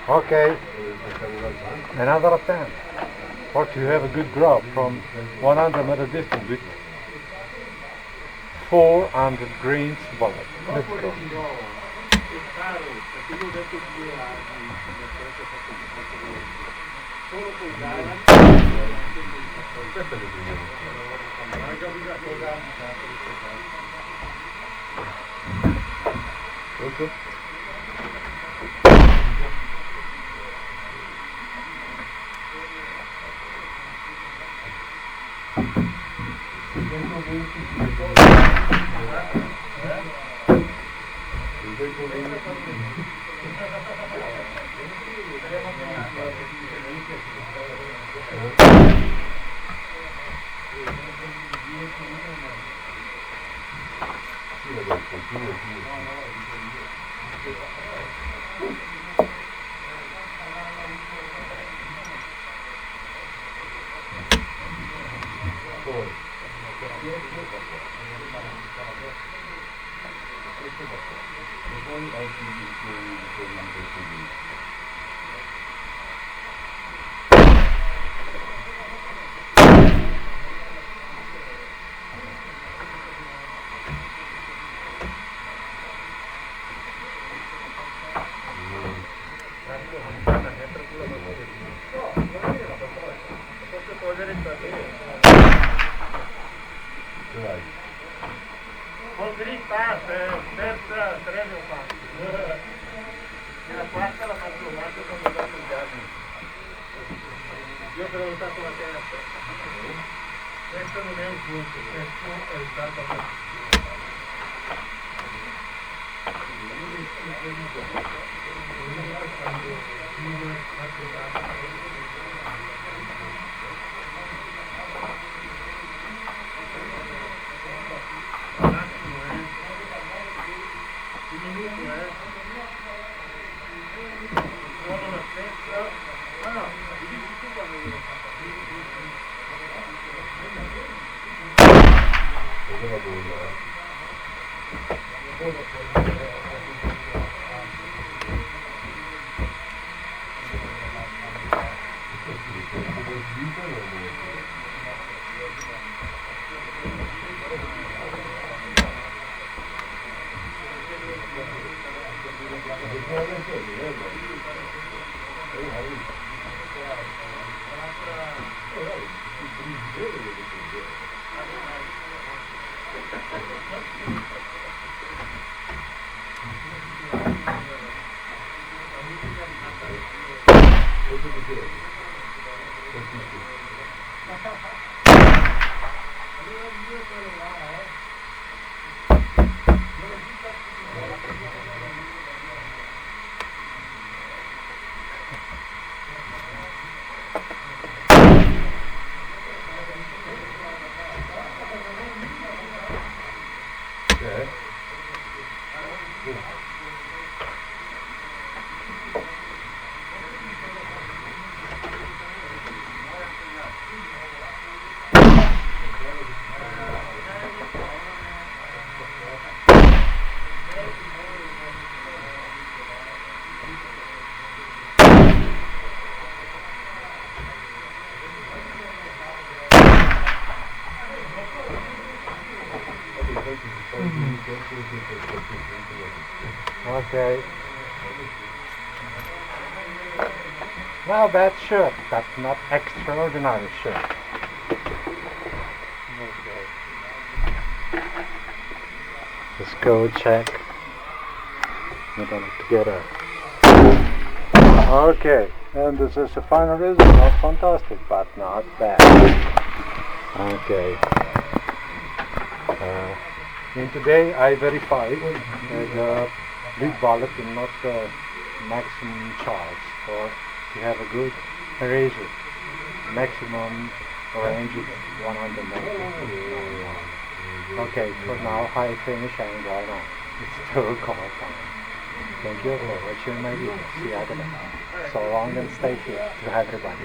Okay, another attempt. But you have a good grab from 100 meter distance with 400 greens bullet. Let's go. Okay. Non gritar, terza, tre o quattro. E la quarta la faccio avanti quando ho dato il gas. Io ho prenotato la terza. Questo non è un punto, questo è il dato a Okay. Not a bad shot, but not extraordinary shot. Okay. Let's go check. We're gonna together. Okay, and this is the final result. Not fantastic, but not bad. Okay. And today I verified the lead bulb is not the maximum charge, or to have a good razor. Maximum range is 100 meters. Okay, for now I finish and going on. It's still call time. Thank you for watching my video. See you again. So long and stay here to everybody.